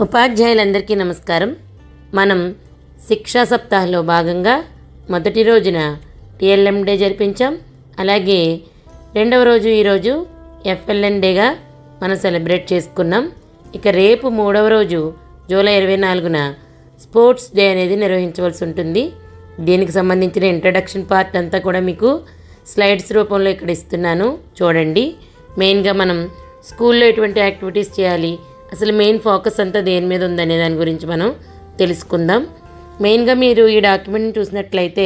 ఉపాధ్యాయులందరికీ నమస్కారం. మనం శిక్షా సప్తాహలో భాగంగా మొదటి రోజున టీఎల్ఎం డే జరిపించాం. అలాగే రెండవ రోజు ఈరోజు ఎఫ్ఎల్ఎన్ డేగా మనం సెలబ్రేట్ చేసుకున్నాం. ఇక రేపు మూడవ రోజు జూలై 24న స్పోర్ట్స్ డే అనేది నిర్వహించవలసి ఉంటుంది. దీనికి సంబంధించిన ఇంట్రడక్షన్ పార్ట్ అంతా కూడా మీకు స్లైడ్స్ రూపంలో ఇక్కడ ఇస్తున్నాను, చూడండి. మెయిన్గా మనం స్కూల్లో ఎటువంటి యాక్టివిటీస్ చేయాలి, అసలు మెయిన్ ఫోకస్ అంతా దేని మీద ఉందనే దాని గురించి మనం తెలుసుకుందాం. మెయిన్గా మీరు ఈ డాక్యుమెంట్ని చూసినట్లయితే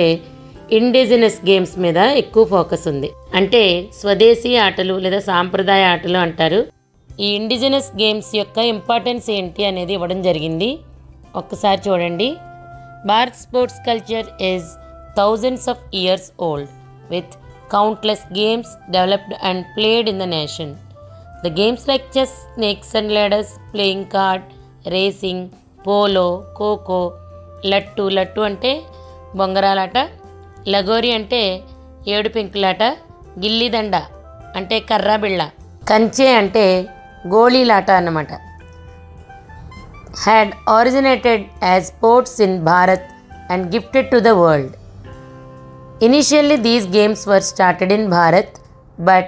ఇండిజినస్ గేమ్స్ మీద ఎక్కువ ఫోకస్ ఉంది. అంటే స్వదేశీ ఆటలు లేదా సాంప్రదాయ ఆటలు అంటారు. ఈ ఇండిజినస్ గేమ్స్ యొక్క ఇంపార్టెన్స్ ఏంటి అనేది ఇవ్వడం జరిగింది. ఒక్కసారి చూడండి. Bharat sports culture is thousands of years old with countless games developed and played in the nation. The games like chess, snakes and ladders, playing card, racing, polo, kho kho, లట్టు అంటే బొంగరాలాట, లగోరి అంటే ఏడు పెంకులాట, గిల్లిదండ అంటే కర్రాబిళ్ళ, కంచె అంటే గోళీలాట అన్నమాట. had originated as sports in Bharat and gifted to the world. Initially these games were started in Bharat, but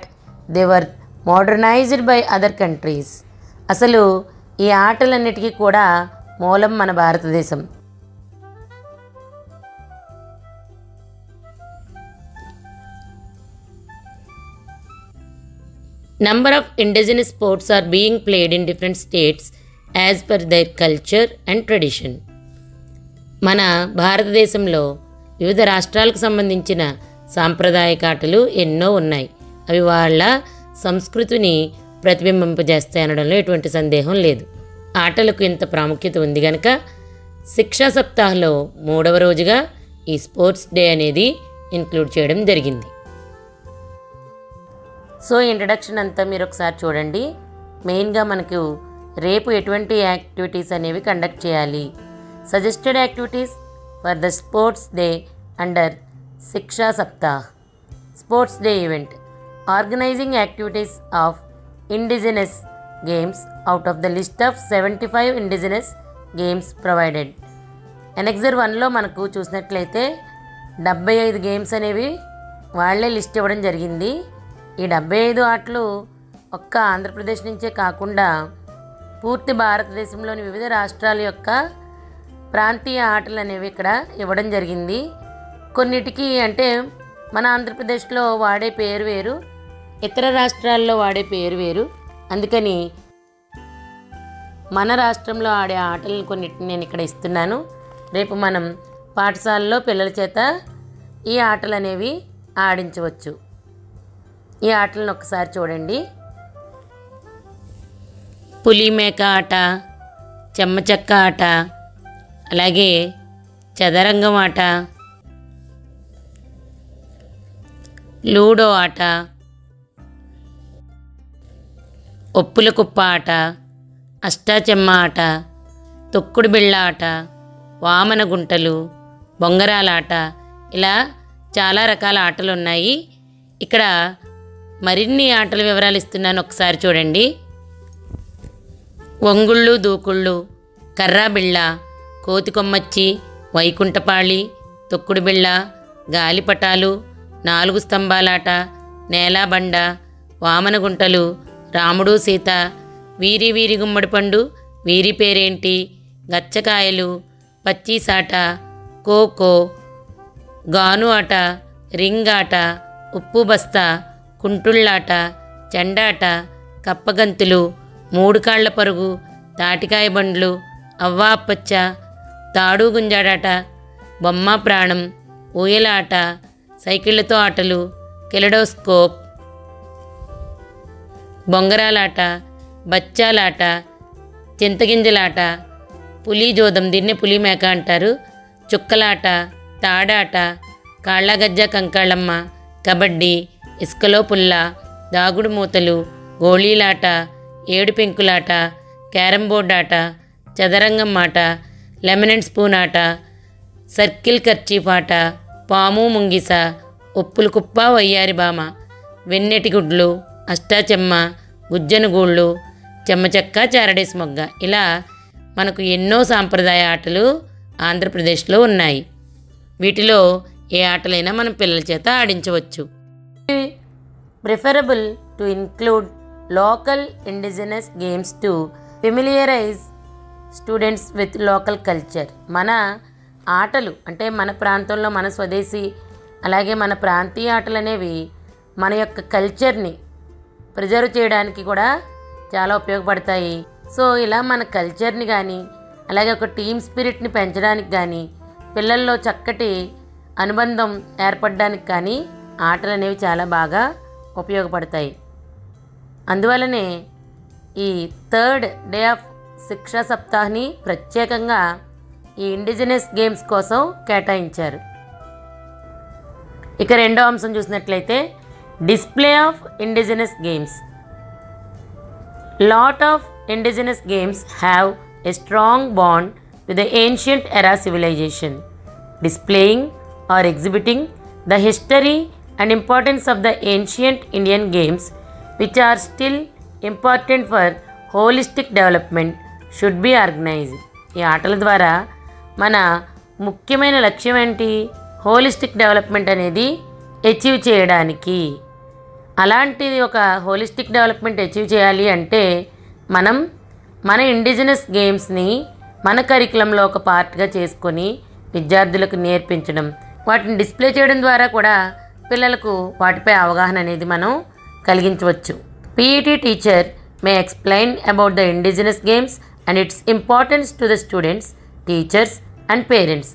they were modernized by other countries. అసలు ఈ ఆటలన్నిటికీ కూడా మూలం మన భారతదేశం. Number of indigenous sports are being played in different states as per their culture and tradition. మన భారతదేశంలో వివిధ రాష్ట్రాలకు సంబంధించిన సాంప్రదాయక ఆటలు ఎన్నో ఉన్నాయి. అవి వాళ్ళ సంస్కృతిని ప్రతిబింబింపజేస్తాయి అనడంలో ఎటువంటి సందేహం లేదు. ఆటలకు ఇంత ప్రాముఖ్యత ఉంది కనుక శిక్షా సప్తాహంలో మూడవ రోజుగా ఈ స్పోర్ట్స్ డే అనేది ఇంక్లూడ్ చేయడం జరిగింది. సో ఇంట్రడక్షన్ అంతా మీరు ఒకసారి చూడండి. మెయిన్గా మనకు రేపు ఎటువంటి యాక్టివిటీస్ అనేవి కండక్ట్ చేయాలి, suggested activities for the sports day under Shiksha Saptah. Sports day event. Organizing activities of indigenous games out of the list of 75 indigenous games provided. Annexure 1లో మనకు చూసినట్లయితే 75 గేమ్స్ అనేవి వాళ్ళే లిస్ట్ ఇవ్వడం జరిగింది. ఈ 75 ఆటలు ఒక్క ఆంధ్రప్రదేశ్ నుంచే కాకుండా పూర్తి భారతదేశంలోని వివిధ రాష్ట్రాల యొక్క ప్రాంతీయ ఆటలు అనేవి ఇక్కడ ఇవ్వడం జరిగింది. కొన్నిటికి అంటే మన ఆంధ్రప్రదేశ్లో వాడే పేరు వేరు, ఇతర రాష్ట్రాల్లో వాడే పేరు వేరు. అందుకని మన రాష్ట్రంలో ఆడే ఆటలను కొన్నిటిని నేను ఇక్కడ ఇస్తున్నాను. రేపు మనం పాఠశాలలో పిల్లల చేత ఈ ఆటలు అనేవి ఆడించవచ్చు. ఈ ఆటలను ఒకసారి చూడండి. పులిమేక ఆట, చెమ్మచెక్క ఆట, అలాగే చదరంగం ఆట, లూడో ఆట, ఒప్పుల కుప్ప ఆట, అష్టాచెమ్మ ఆట, తొక్కుడు బిళ్ళ ఆట, వామన గుంటలు, బొంగరాల ఆట, ఇలా చాలా రకాల ఆటలు ఉన్నాయి. ఇక్కడ మరిన్ని ఆటల వివరాలు ఇస్తున్నాను, ఒకసారి చూడండి. వంగుళ్ళు, దూకుళ్ళు, కర్రాబిళ్ళ, కోతికొమ్మచ్చి, వైకుంఠపాళి, తొక్కుడు బిళ్ళ, గాలిపటాలు, 4 స్తంభాలాట, నేలాబండ, వామనగుంటలు, రాముడు సీత, వీరి వీరి గుమ్మడి పండు, వీరి పేరేంటి, గచ్చకాయలు, పచ్చీసాట, ఖోఖో, గాను ఆట, రింగ్ ఆట, ఉప్పు బస్తా, కుంటుళ్ళాట, చెండాట, కప్పగంతులు, 3 కాళ్ల పరుగు, తాటికాయ బండ్లు, అవ్వా అప్పచ్చ, తాడు గుంజాడాట, బొమ్మ ప్రాణం, ఊయలాట, సైకిళ్లతో ఆటలు, కెలడోస్కోప్, బొంగరాలాట, బచ్చాలాట, చింతగింజలాట, పులి జోదం, దీన్నే పులిమేక అంటారు, చుక్కలాట, తాడాట, కాళ్ళగజ్జ కంకాళమ్మ, కబడ్డీ, ఇసుకలో పుల్ల, దాగుడు మూతలు, గోళీలాట, ఏడు పెంకులాట, క్యారం బోర్డ్ ఆట, చదరంగం ఆట, లెమన్ అండ్ స్పూన్ ఆట, సర్కిల్ కర్చీఫ్ ఆట, పాము ముంగిస, ఒప్పులు కుప్ప, వయ్యారి బామ, వెన్నెటి గుడ్లు, అష్టాచెమ్మ, గుజ్జన గూళ్ళు, చెమ్మచెక్క, చారడేసి మొగ్గ, ఇలా మనకు ఎన్నో సాంప్రదాయ ఆటలు ఆంధ్రప్రదేశ్లో ఉన్నాయి. వీటిలో ఏ ఆటలైనా మనం పిల్లల చేత ఆడించవచ్చు. Preferable to include local indigenous games to familiarise students with local culture. మన ఆటలు అంటే మన ప్రాంతంలో మన స్వదేశీ అలాగే మన ప్రాంతీయ ఆటలు అనేవి మన యొక్క కల్చర్ని ప్రిజర్వ్ చేయడానికి కూడా చాలా ఉపయోగపడతాయి. సో ఇలా మన కల్చర్ని కానీ అలాగే ఒక టీమ్ స్పిరిట్ని పెంచడానికి కానీ పిల్లల్లో చక్కటి అనుబంధం ఏర్పడడానికి కానీ ఆటలు అనేవి చాలా బాగా ఉపయోగపడతాయి. అందువల్లనే ఈ 3rd డే ఆఫ్ శిక్షా సప్తాహ్ని ప్రత్యేకంగా ఈ ఇండిజినస్ గేమ్స్ కోసం కేటాయించారు. ఇక రెండో అంశం చూసినట్లయితే display of indigenous games. Lot of indigenous games have a strong bond with the ancient ఎరా civilisation, displaying or exhibiting the history and importance of the ancient Indian games, which are still important for holistic development, should be organized. ఈ ఆటల ద్వారా మన ముఖ్యమైన లక్ష్యం ఏంటి? Holistic development అనేది achieve చేయడానికి. అలాంటిది ఒక హోలిస్టిక్ డెవలప్మెంట్ అచీవ్ చేయాలి అంటే మనం మన ఇండిజినస్ గేమ్స్ని మన కరికులంలో ఒక పార్ట్గా చేసుకొని విద్యార్థులకు నేర్పించడం, వాటిని డిస్ప్లే చేయడం ద్వారా కూడా పిల్లలకు వాటిపై అవగాహన అనేది మనం కలిగించవచ్చు. PET teacher May explain about the indigenous games and its importance to the students, teachers and parents.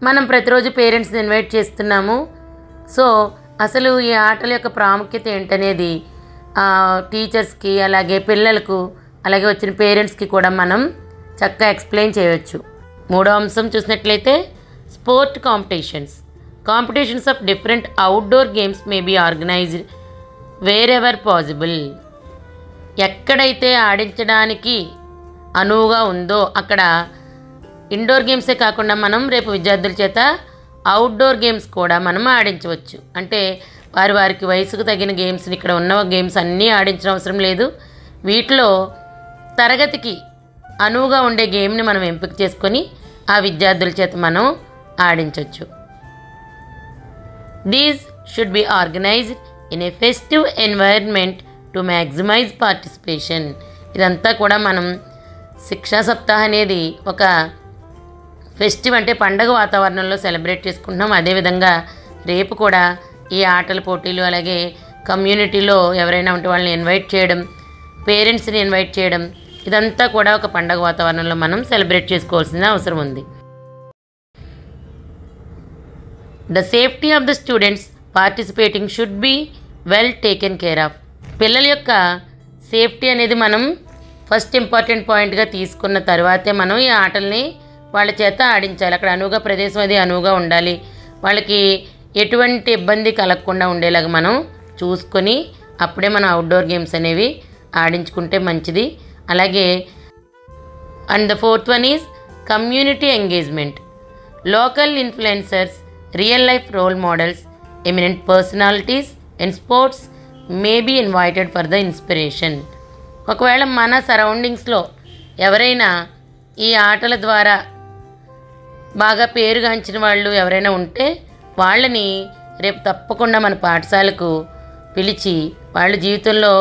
మనం ప్రతిరోజు పేరెంట్స్ని ఇన్వైట్ చేస్తున్నాము. సో అసలు ఈ ఆటల యొక్క ప్రాముఖ్యత ఏంటనేది టీచర్స్కి అలాగే పిల్లలకు అలాగే వచ్చిన పేరెంట్స్కి కూడా మనం చక్కగా ఎక్స్ప్లెయిన్ చేయవచ్చు. మూడో అంశం చూసినట్లయితే sport competitions of different outdoor games may be organized wherever possible. ఎక్కడైతే ఆడించడానికి అనువుగా ఉందో అక్కడ ఇండోర్ గేమ్సే కాకుండా మనం రేపు విద్యార్థుల చేత అవుట్డోర్ గేమ్స్ కూడా మనం ఆడించవచ్చు. అంటే వారికి వయసుకు తగిన గేమ్స్ని ఇక్కడ ఉన్న గేమ్స్ అన్నీ ఆడించడం అవసరం లేదు. వీటిలో తరగతికి అనువుగా ఉండే గేమ్ని మనం ఎంపిక చేసుకొని ఆ విద్యార్థుల చేత మనం ఆడించవచ్చు. These should be organised in a festive environment to maximise participation. ఇదంతా కూడా మనం శిక్షా సప్తాహ్ అనేది ఒక ఫెస్టివ్ అంటే పండగ వాతావరణంలో సెలబ్రేట్ చేసుకుంటున్నాం. అదేవిధంగా రేపు కూడా ఈ ఆటల పోటీలు అలాగే కమ్యూనిటీలో ఎవరైనా ఉంటే వాళ్ళని ఇన్వైట్ చేయడం, పేరెంట్స్ని ఇన్వైట్ చేయడం, ఇదంతా కూడా ఒక పండగ వాతావరణంలో మనం సెలబ్రేట్ చేసుకోవాల్సిన అవసరం ఉంది. The safety of the students participating should be well taken care of. పిల్లల యొక్క సేఫ్టీ అనేది మనం ఫస్ట్ ఇంపార్టెంట్ పాయింట్గా తీసుకున్న తర్వాతే మనం ఈ ఆటల్ని వాళ్ళ చేత ఆడించాలి. అక్కడ అనువుగా ప్రదేశం అది అనువుగా ఉండాలి. వాళ్ళకి ఎటువంటి ఇబ్బంది కలగకుండా ఉండేలాగా మనం చూసుకొని అప్పుడే మనం అవుట్డోర్ గేమ్స్ అనేవి ఆడించుకుంటే మంచిది. అలాగే and the 4th one is community engagement. Local influencers, real life role models, eminent personalities and sports may be invited for the inspiration. ఒకవేళ మన సరౌండింగ్స్లో ఎవరైనా ఈ ఆటల ద్వారా బాగా పేరుగాంచిన వాళ్ళు ఎవరైనా ఉంటే వాళ్ళని రేపు తప్పకుండా మన పాఠశాలకు పిలిచి వాళ్ళ జీవితంలో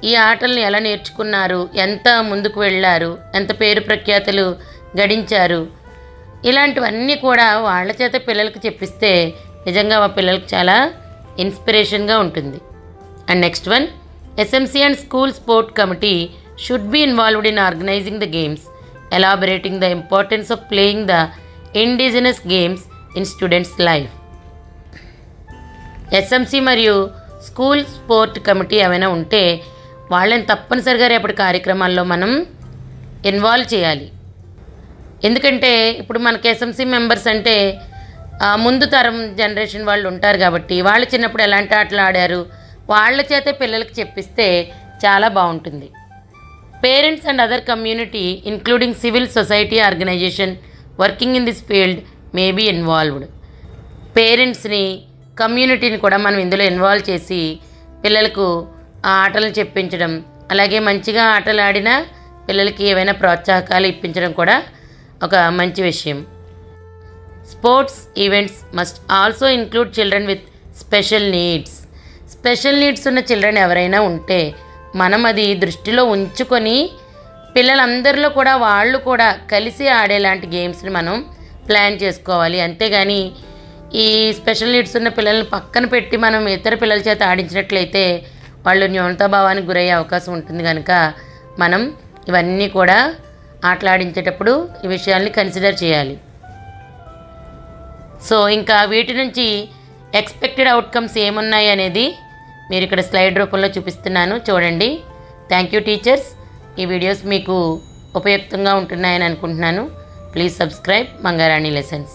ఈ ఆటల్ని ఎలా నేర్చుకున్నారు, ఎంత ముందుకు వెళ్ళారు, ఎంత పేరు ప్రఖ్యాతులు గడించారు, ఇలాంటివన్నీ కూడా వాళ్ళ చేత పిల్లలకు చెప్పిస్తే నిజంగా ఆ పిల్లలకు చాలా ఇన్స్పిరేషన్గా ఉంటుంది. And next one, SMC and school sport committee should be involved in organizing the games, elaborating the importance of playing the indigenous games in students life. SMC మరియు స్కూల్ స్పోర్ట్ కమిటీ ఏమైనా ఉంటే వాళ్ళని తప్పనిసరిగా రేపటి కార్యక్రమాల్లో మనం ఇన్వాల్వ్ చేయాలి. ఎందుకంటే ఇప్పుడు మనకి ఎస్ఎంసీ మెంబర్స్ అంటే ముందు తరం జనరేషన్ వాళ్ళు ఉంటారు కాబట్టి వాళ్ళు చిన్నప్పుడు ఎలాంటి ఆటలు ఆడారు వాళ్ళ చేతే పిల్లలకి చెప్పిస్తే చాలా బాగుంటుంది. Parents and other community including civil society organization working in this field may be involved. పేరెంట్స్ని, కమ్యూనిటీని కూడా మనం ఇందులో ఇన్వాల్వ్ చేసి పిల్లలకు ఆ ఆటలను చెప్పించడం, అలాగే మంచిగా ఆటలు ఆడిన పిల్లలకి ఏవైనా ప్రోత్సాహకాలు ఇప్పించడం కూడా ఒక మంచి విషయం. Sports events must also include children with special needs. Special needs ఉన్న చిల్డ్రన్ ఎవరైనా ఉంటే మనం అది దృష్టిలో ఉంచుకొని పిల్లలందరిలో కూడా వాళ్ళు కూడా కలిసి ఆడేలాంటి గేమ్స్ని మనం ప్లాన్ చేసుకోవాలి. అంతేగాని ఈ స్పెషల్ నీడ్స్ ఉన్న పిల్లల్ని పక్కన పెట్టి మనం ఇతర పిల్లల చేత ఆడించినట్లయితే వాళ్ళు న్యూనతాభావానికి గురయ్యే అవకాశం ఉంటుంది. కనుక మనం ఇవన్నీ కూడా ఆటలాడించేటప్పుడు ఈ విషయాల్ని కన్సిడర్ చేయాలి. సో ఇంకా వీటి నుంచి ఎక్స్పెక్టెడ్ అవుట్కమ్స్ ఏమున్నాయి అనేది మీరు ఇక్కడ స్లైడ్ రూపంలో చూపిస్తున్నాను, చూడండి. Thank you teachers. ఈ వీడియోస్ మీకు ఉపయుక్తంగా ఉంటున్నాయని అనుకుంటున్నాను. Please subscribe Mangarani lessons.